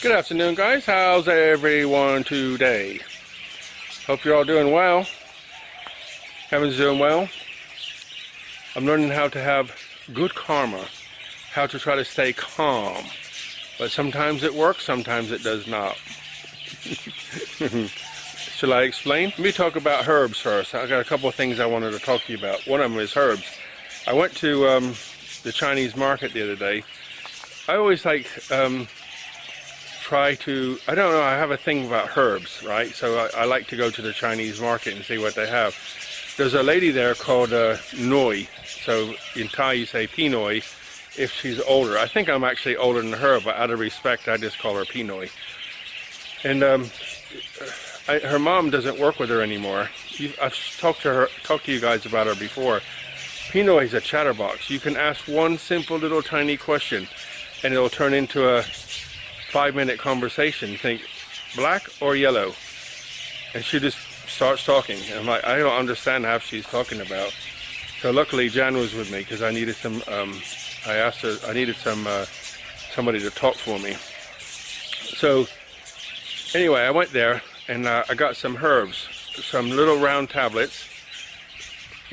Good afternoon, guys. How's everyone today? Hope you're all doing well. Kevin's doing well. I'm learning how to have good karma, how to try to stay calm. But sometimes it works, sometimes it does not. Shall I explain? Let me talk about herbs first. I got a couple of things I wanted to talk to you about. One of them is herbs. I went to the Chinese market the other day. I always like try to, I don't know, I have a thing about herbs, right? So I like to go to the Chinese market and see what they have. There's a lady there called Noi. So in Thai you say Pinoy if she's older. I think I'm actually older than her, but out of respect I just call her Pinoy. And her mom doesn't work with her anymore. I've talked to you guys about her before. Pinoy is a chatterbox. You can ask one simple little tiny question and it'll turn into a 5-minute conversation. You think, black or yellow? And she just starts talking. And I'm like, I don't understand half she's talking about. So luckily Jan was with me because I needed some, I asked her, I needed some, somebody to talk for me. So anyway, I went there and I got some herbs, some little round tablets,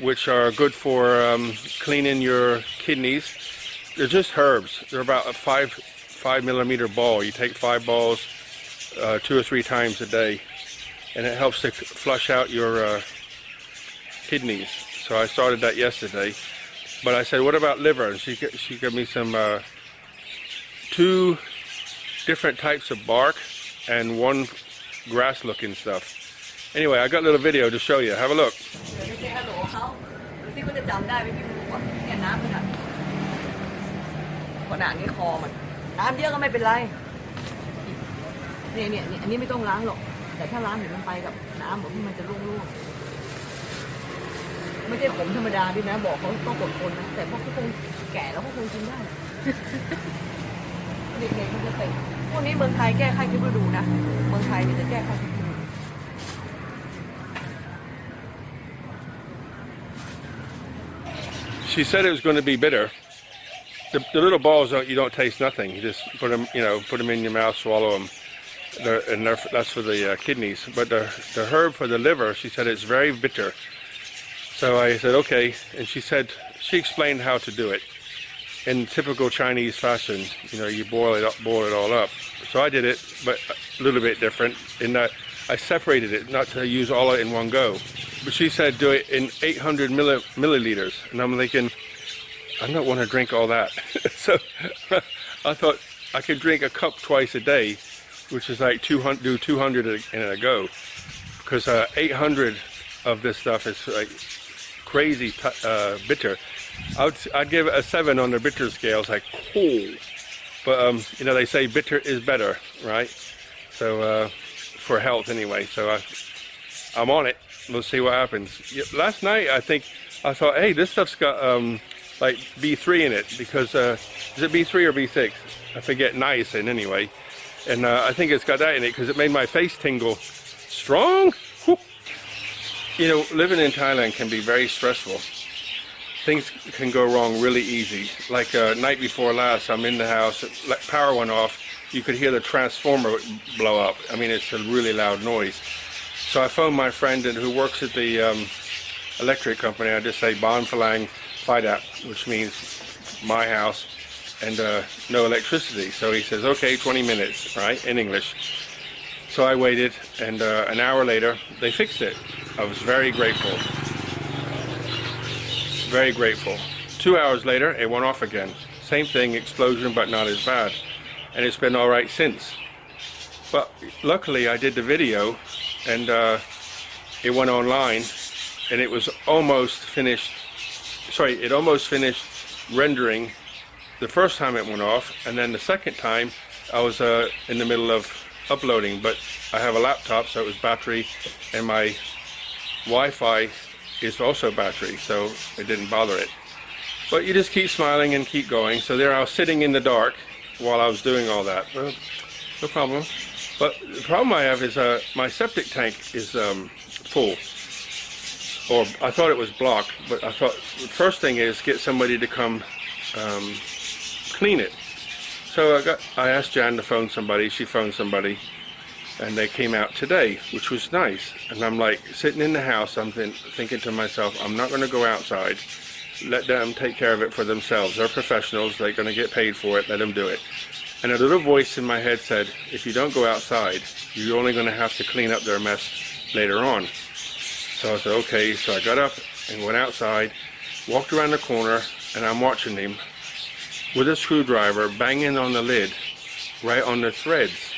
which are good for cleaning your kidneys. They're just herbs. They're about a 5-millimeter ball. You take 5 balls 2 or 3 times a day, and it helps to flush out your kidneys. So I started that yesterday. But I said, what about liver? And she gave me some 2 different types of bark and 1 grass-looking stuff. Anyway, I got a little video to show you. Have a look. She said it was going to be bitter. The little balls, you don't taste nothing. You just put them, put them in your mouth, swallow them. That's for the kidneys. But the herb for the liver, she said it's very bitter. So I said, okay. And she explained how to do it in typical Chinese fashion. You boil it all up. So I did it, but a little bit different in that I separated it, not to use all of it in one go. But she said do it in 800 milliliters. And I'm thinking, I don't want to drink all that. So I thought I could drink a cup twice a day, which is like 200 in a go. Because 800 of this stuff is like crazy bitter. I'd give it a 7 on the bitter scale. It's like, cool. But they say bitter is better, right? So for health anyway. So I'm on it. We'll see what happens. Last night I thought, hey, this stuff's got like B3 in it, because is it B3 or B6? I forget, niacin anyway. And I think it's got that in it because it made my face tingle. Strong? Whoop. Living in Thailand can be very stressful. Things can go wrong really easy. Like night before last, I'm in the house, power went off. You could hear the transformer blow up. I mean, it's a really loud noise. So I phoned my friend who works at the electric company. I just say Ban Phalang Phai, which means my house, and no electricity. So he says, okay, 20 minutes, right, in English. So I waited, and an hour later, they fixed it. I was very grateful. Very grateful. 2 hours later, it went off again. Same thing, explosion, but not as bad. And it's been all right since. But luckily, I did the video, and it went online, and it was almost finished. Sorry, it almost finished rendering the first time it went off, and then the second time I was in the middle of uploading. But I have a laptop, so it was battery, and my Wi-Fi is also battery, so it didn't bother it. But you just keep smiling and keep going. So there I was sitting in the dark while I was doing all that. Well, no problem. But the problem I have is my septic tank is full. Or I thought it was blocked, but I thought the first thing is get somebody to come clean it. So I asked Jan to phone somebody. She phoned somebody, and they came out today, which was nice. And I'm like sitting in the house, I'm thinking to myself, I'm not going to go outside. Let them take care of it for themselves. They're professionals. They're going to get paid for it. Let them do it. And a little voice in my head said, if you don't go outside, you're only going to have to clean up their mess later on. So I said, okay. So I got up and went outside, walked around the corner, and I'm watching him with a screwdriver banging on the lid, right on the threads.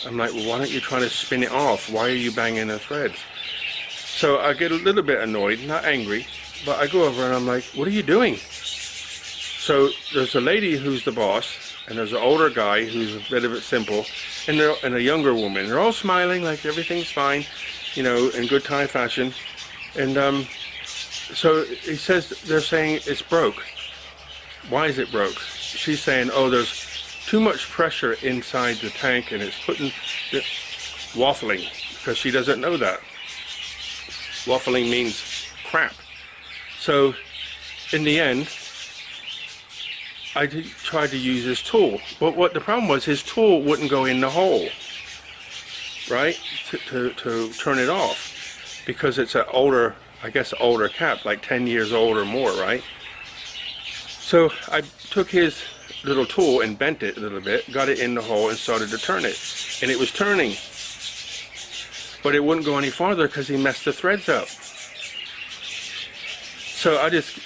I'm like, well, why don't you try to spin it off? Why are you banging the threads? So I get a little bit annoyed, not angry, but I go over and I'm like, what are you doing? So there's a lady who's the boss, and there's an older guy who's a bit of it simple, and a younger woman. They're all smiling like everything's fine, you know, in good Thai fashion. And so he says, they're saying it's broke. Why is it broke? She's saying, oh, there's too much pressure inside the tank and it's waffling, because she doesn't know that. Waffling means crap. So in the end, I tried to use his tool, but what the problem was, his tool wouldn't go in the hole, right, to turn it off, because it's an older, I guess older cap, like 10 years old or more, right? So I took his little tool and bent it a little bit, got it in the hole and started to turn it, and it was turning, but it wouldn't go any farther because he messed the threads up. So I just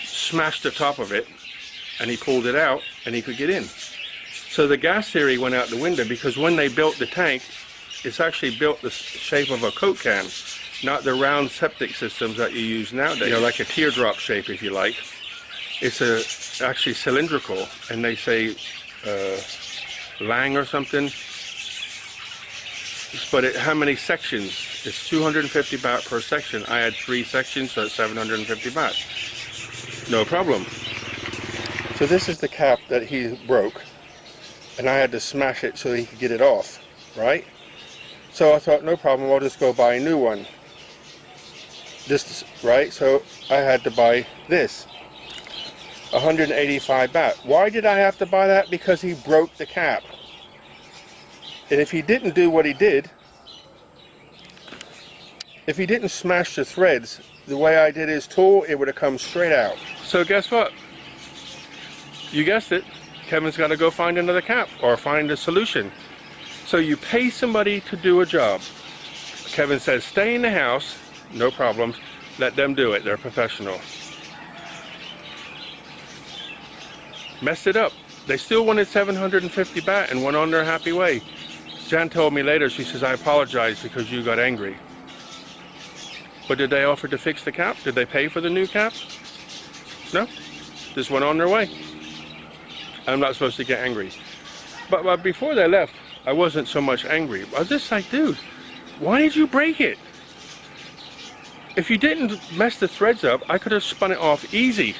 smashed the top of it, and he pulled it out and he could get in. So the gas theory went out the window, because when they built the tank, it's actually built the shape of a Coke can, not the round septic systems that you use nowadays. You know, like a teardrop shape, if you like. It's actually cylindrical, and they say Lang or something. But how many sections? It's 250 baht per section. I had 3 sections, so it's 750 baht. No problem. So this is the cap that he broke, and I had to smash it so he could get it off, right? So I thought, no problem, I'll just go buy a new one. This, right? So I had to buy this. 185 baht. Why did I have to buy that? Because he broke the cap. And if he didn't do what he did, if he didn't smash the threads the way I did his tool, it would have come straight out. So guess what? You guessed it, Kevin's got to go find another cap or find a solution. So you pay somebody to do a job. Kevin says, stay in the house, no problems, let them do it, they're professional. Messed it up. They still wanted 750 baht and went on their happy way. Jan told me later, she says, I apologize because you got angry. But did they offer to fix the cap? Did they pay for the new cap? No, just went on their way. I'm not supposed to get angry. But before they left, I wasn't so much angry. I was just like, dude, why did you break it? If you didn't mess the threads up, I could have spun it off easy.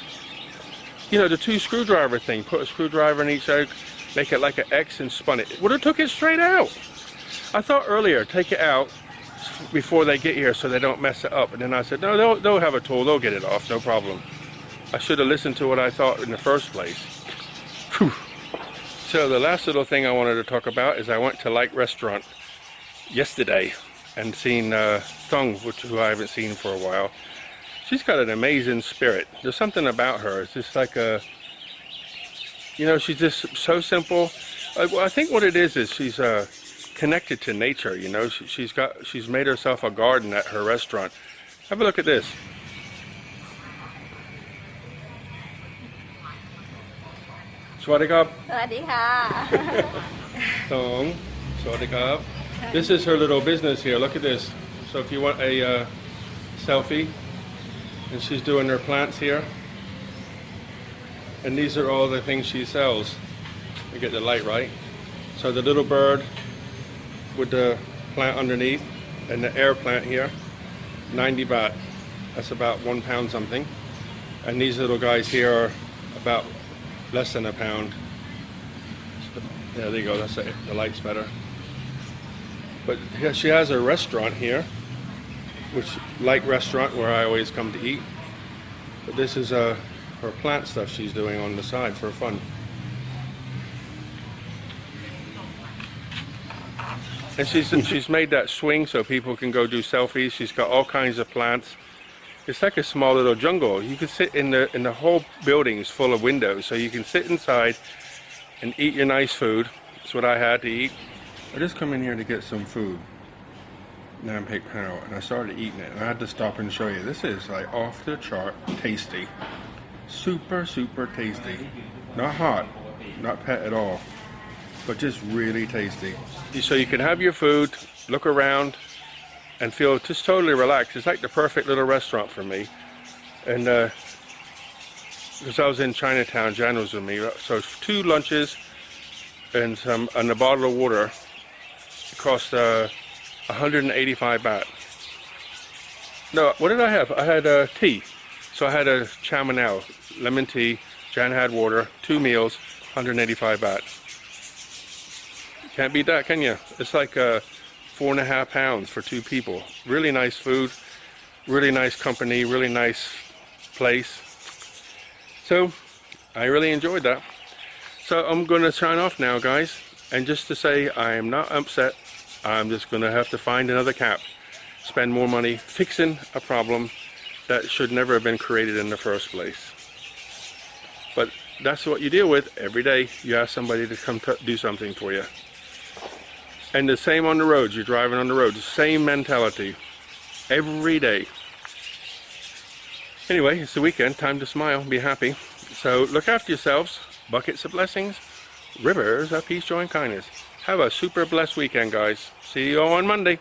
You know, the 2 screwdriver thing, put a screwdriver in each side, make it like an X and spun it. It would have took it straight out. I thought earlier, take it out before they get here so they don't mess it up. And then I said, no, they'll have a tool, they'll get it off, no problem. I should have listened to what I thought in the first place. Whew. So the last little thing I wanted to talk about is I went to Light Restaurant yesterday and seen Thung, who I haven't seen for a while. She's got an amazing spirit. There's something about her. It's just like a, you know, she's just so simple. I think what it is she's connected to nature. You know, she's made herself a garden at her restaurant. Have a look at this. Swadikap. Swadika. Thong. Swadikap. This is her little business here. Look at this. So if you want a selfie, and she's doing her plants here. And these are all the things she sells. You get the light right. So the little bird with the plant underneath and the air plant here, 90 baht. That's about £1 something. And these little guys here are about less than £1. So, yeah, there you go. That's it. The light's better. But she has a restaurant here, which Light Restaurant, where I always come to eat. But this is her plant stuff she's doing on the side for fun. And she's made that swing so people can go do selfies. She's got all kinds of plants. It's like a small little jungle. You can sit in the whole building is full of windows, so you can sit inside and eat your nice food. That's what I had to eat. I just come in here to get some food. Nampake panel, and I started eating it, and I had to stop and show you. This is like off the chart tasty. Super tasty. Not hot, not pet at all, but just really tasty. So you can have your food, look around, and feel just totally relaxed. It's like the perfect little restaurant for me. And because I was in Chinatown, Jan was with me, so 2 lunches and a bottle of water. It cost 185 baht. No, what did I have? I had tea. So I had a chow manao, lemon tea. Jan had water. 2 meals, 185 baht. Can't beat that, can you? It's like 4.5 pounds for 2 people. Really nice food, really nice company, really nice place. So I really enjoyed that. So I'm going to sign off now, guys. And just to say, I am not upset. I'm just going to have to find another cap, spend more money fixing a problem that should never have been created in the first place. But that's what you deal with every day. You ask somebody to come do something for you. And the same on the roads. You're driving on the road. The same mentality every day. Anyway, it's the weekend. Time to smile. Be happy. So look after yourselves. Buckets of blessings. Rivers of peace, joy, and kindness. Have a super blessed weekend, guys. See you all on Monday.